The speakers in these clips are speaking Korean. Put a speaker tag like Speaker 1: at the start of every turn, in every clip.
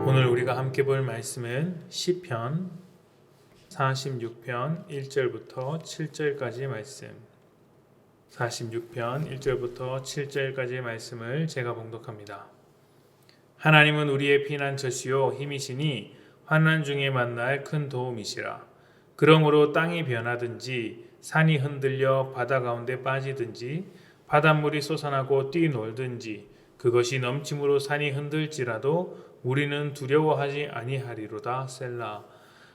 Speaker 1: 오늘 우리가 함께 볼 말씀은 시편 46편 1절부터 7절까지의 말씀. 46편 1절부터 7절까지의 말씀을 제가 봉독합니다. 하나님은 우리의 피난처시요 힘이시니 환난 중에 만날 큰 도움이시라. 그러므로 땅이 변하든지 산이 흔들려 바다 가운데 빠지든지 바닷물이 솟아나고 뛰놀든지 그것이 넘침으로 산이 흔들지라도 우리는 두려워하지 아니하리로다. 셀라.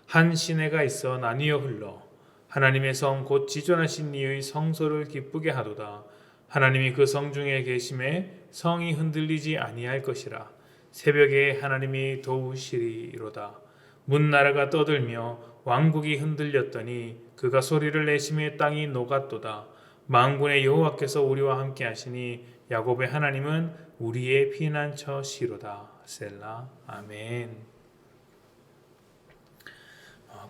Speaker 1: 한 시내가 있어 나뉘어 흘러 하나님의 성 곧 지존하신 이의 성소를 기쁘게 하도다. 하나님이 그 성 중에 계심에 성이 흔들리지 아니할 것이라. 새벽에 하나님이 도우시리로다. 문나라가 떠들며 왕국이 흔들렸더니 그가 소리를 내심에 땅이 녹았도다. 만군의 여호와께서 우리와 함께 하시니 야곱의 하나님은 우리의 피난처시로다. 셀라. 아멘.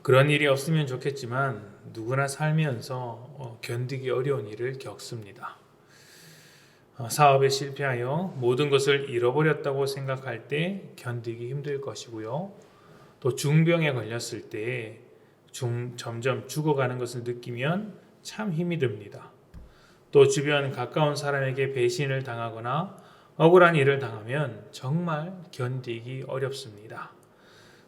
Speaker 1: 그런 일이 없으면 좋겠지만 누구나 살면서 견디기 어려운 일을 겪습니다. 사업에 실패하여 모든 것을 잃어버렸다고 생각할 때 견디기 힘들 것이고요. 또 중병에 걸렸을 때 점점 죽어가는 것을 느끼면 참 힘이 듭니다. 또 주변 가까운 사람에게 배신을 당하거나 억울한 일을 당하면 정말 견디기 어렵습니다.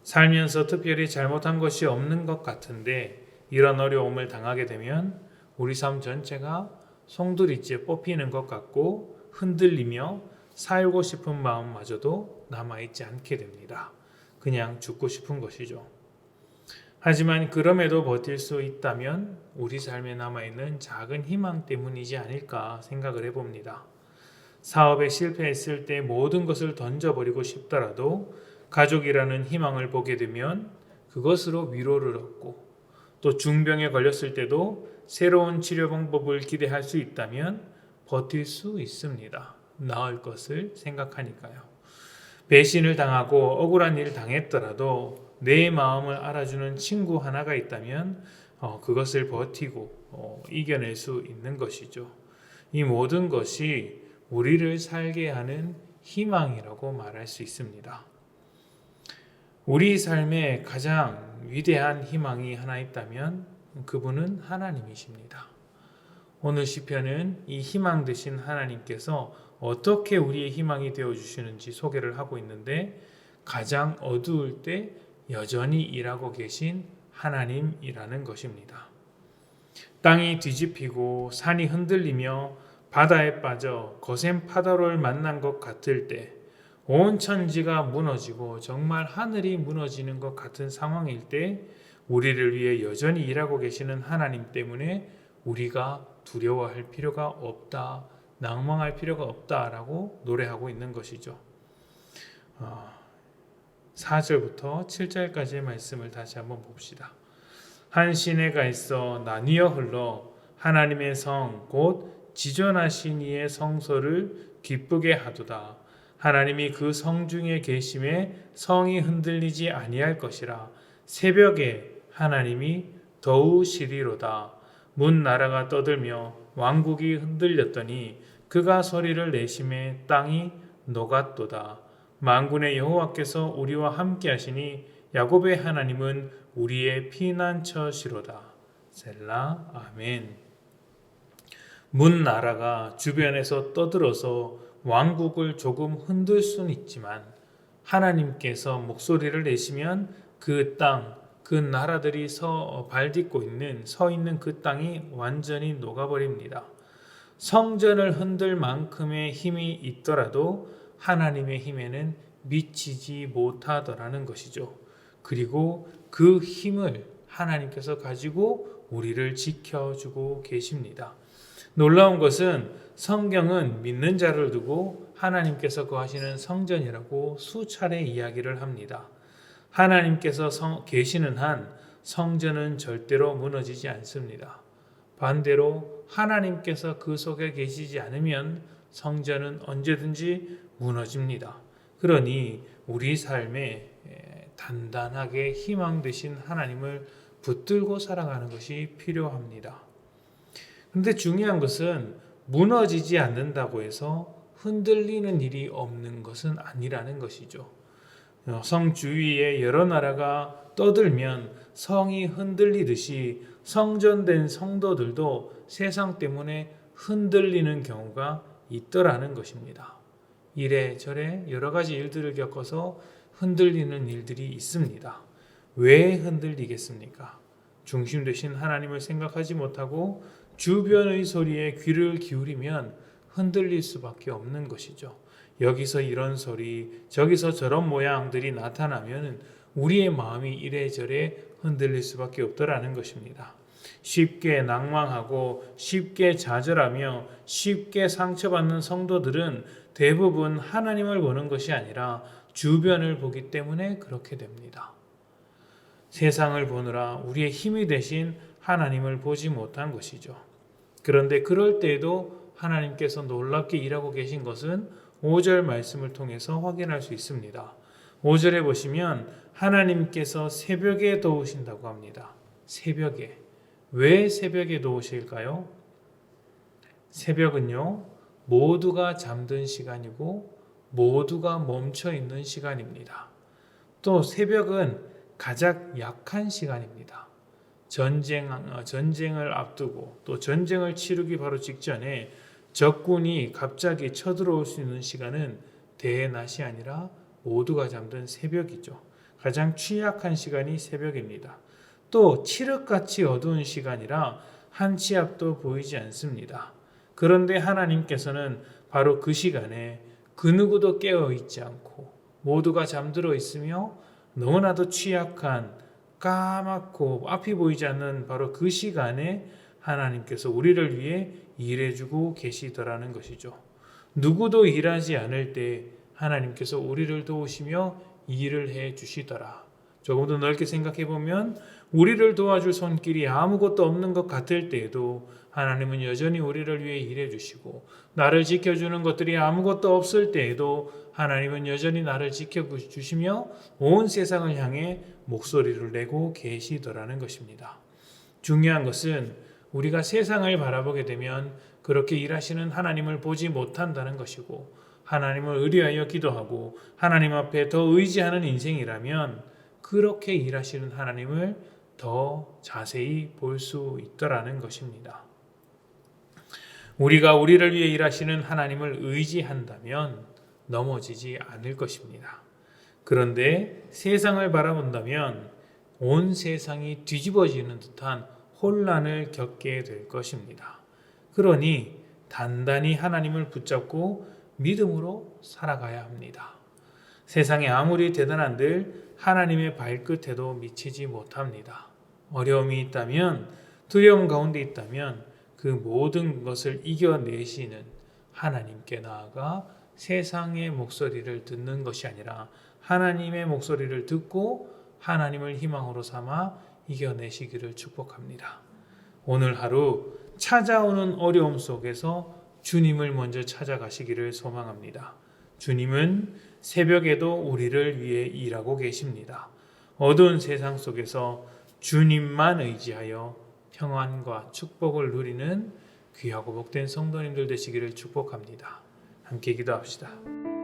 Speaker 1: 살면서 특별히 잘못한 것이 없는 것 같은데 이런 어려움을 당하게 되면 우리 삶 전체가 송두리째 뽑히는 것 같고 흔들리며 살고 싶은 마음마저도 남아있지 않게 됩니다. 그냥 죽고 싶은 것이죠. 하지만 그럼에도 버틸 수 있다면 우리 삶에 남아있는 작은 희망 때문이지 않을까 생각을 해봅니다. 사업에 실패했을 때 모든 것을 던져버리고 싶더라도 가족이라는 희망을 보게 되면 그것으로 위로를 얻고 또 중병에 걸렸을 때도 새로운 치료 방법을 기대할 수 있다면 버틸 수 있습니다. 나을 것을 생각하니까요. 배신을 당하고 억울한 일을 당했더라도 내 마음을 알아주는 친구 하나가 있다면 그것을 버티고 이겨낼 수 있는 것이죠. 이 모든 것이 우리를 살게 하는 희망이라고 말할 수 있습니다. 우리 삶에 가장 위대한 희망이 하나 있다면 그분은 하나님이십니다. 오늘 시편은 이 희망 되신 하나님께서 어떻게 우리의 희망이 되어주시는지 소개를 하고 있는데 가장 어두울 때 여전히 일하고 계신 하나님이라는 것입니다. 땅이 뒤집히고 산이 흔들리며 바다에 빠져 거센 파도를 만난 것 같을 때 온 천지가 무너지고 정말 하늘이 무너지는 것 같은 상황일 때 우리를 위해 여전히 일하고 계시는 하나님 때문에 우리가 두려워할 필요가 없다, 낭망할 필요가 없다라고 노래하고 있는 것이죠. 4절부터 7절까지의 말씀을 다시 한번 봅시다. 한 시내가 있어 나뉘어 흘러 하나님의 성 곧 지존하신 이의 성소를 기쁘게 하도다. 하나님이 그 성 중에 계심에 성이 흔들리지 아니할 것이라. 새벽에 하나님이 도우시리로다. 문 나라가 떠들며 왕국이 흔들렸더니 그가 소리를 내심에 땅이 녹았도다. 만군의 여호와께서 우리와 함께 하시니 야곱의 하나님은 우리의 피난처시로다. 셀라. 아멘. 문 나라가 주변에서 떠들어서 왕국을 조금 흔들 수는 있지만 하나님께서 목소리를 내시면 그 땅, 그 나라들이 발딛고 서 있는 그 땅이 완전히 녹아버립니다. 성전을 흔들 만큼의 힘이 있더라도 하나님의 힘에는 미치지 못하더라는 것이죠. 그리고 그 힘을 하나님께서 가지고 우리를 지켜주고 계십니다. 놀라운 것은 성경은 믿는 자를 두고 하나님께서 거하시는 성전이라고 수차례 이야기를 합니다. 하나님께서 계시는 한 성전은 절대로 무너지지 않습니다. 반대로 하나님께서 그 속에 계시지 않으면 성전은 언제든지 무너집니다. 그러니 우리 삶에 단단하게 희망 되신 하나님을 붙들고 살아가는 것이 필요합니다. 그런데 중요한 것은 무너지지 않는다고 해서 흔들리는 일이 없는 것은 아니라는 것이죠. 성 주위에 여러 나라가 떠들면 성이 흔들리듯이 성전된 성도들도 세상 때문에 흔들리는 경우가 있더라는 것입니다. 이래저래 여러 가지 일들을 겪어서 흔들리는 일들이 있습니다. 왜 흔들리겠습니까? 중심 되신 하나님을 생각하지 못하고 주변의 소리에 귀를 기울이면 흔들릴 수밖에 없는 것이죠. 여기서 이런 소리, 저기서 저런 모양들이 나타나면 우리의 마음이 이래저래 흔들릴 수밖에 없더라는 것입니다. 쉽게 낭망하고 쉽게 좌절하며 쉽게 상처받는 성도들은 대부분 하나님을 보는 것이 아니라 주변을 보기 때문에 그렇게 됩니다. 세상을 보느라 우리의 힘이 되신 하나님을 보지 못한 것이죠. 그런데 그럴 때에도 하나님께서 놀랍게 일하고 계신 것은 5절 말씀을 통해서 확인할 수 있습니다. 5절에 보시면 하나님께서 새벽에 도우신다고 합니다. 새벽에. 왜 새벽에 도우실까요? 새벽은요, 모두가 잠든 시간이고 모두가 멈춰 있는 시간입니다. 또 새벽은 가장 약한 시간입니다. 전쟁을 앞두고 또 전쟁을 치르기 바로 직전에 적군이 갑자기 쳐들어올 수 있는 시간은 대낮이 아니라 모두가 잠든 새벽이죠. 가장 취약한 시간이 새벽입니다. 또 칠흑같이 어두운 시간이라 한 치 앞도 보이지 않습니다. 그런데 하나님께서는 바로 그 시간에 그 누구도 깨어 있지 않고 모두가 잠들어 있으며 너무나도 취약한 까맣고 앞이 보이지 않는 바로 그 시간에 하나님께서 우리를 위해 일해주고 계시더라는 것이죠. 누구도 일하지 않을 때 하나님께서 우리를 도우시며 일을 해주시더라. 조금 더 넓게 생각해 보면 우리를 도와줄 손길이 아무것도 없는 것 같을 때에도 하나님은 여전히 우리를 위해 일해 주시고, 나를 지켜주는 것들이 아무것도 없을 때에도 하나님은 여전히 나를 지켜주시며 온 세상을 향해 목소리를 내고 계시더라는 것입니다. 중요한 것은 우리가 세상을 바라보게 되면 그렇게 일하시는 하나님을 보지 못한다는 것이고, 하나님을 의뢰하여 기도하고 하나님 앞에 더 의지하는 인생이라면 그렇게 일하시는 하나님을 더 자세히 볼 수 있더라는 것입니다. 우리가 우리를 위해 일하시는 하나님을 의지한다면 넘어지지 않을 것입니다. 그런데 세상을 바라본다면 온 세상이 뒤집어지는 듯한 혼란을 겪게 될 것입니다. 그러니 단단히 하나님을 붙잡고 믿음으로 살아가야 합니다. 세상에 아무리 대단한들 하나님의 발끝에도 미치지 못합니다. 어려움이 있다면, 두려움 가운데 있다면 그 모든 것을 이겨내시는 하나님께 나아가 세상의 목소리를 듣는 것이 아니라 하나님의 목소리를 듣고 하나님을 희망으로 삼아 이겨내시기를 축복합니다. 오늘 하루 찾아오는 어려움 속에서 주님을 먼저 찾아가시기를 소망합니다. 주님은 새벽에도 우리를 위해 일하고 계십니다. 어두운 세상 속에서 주님만 의지하여 평안과 축복을 누리는 귀하고 복된 성도님들 되시기를 축복합니다. 함께 기도합시다.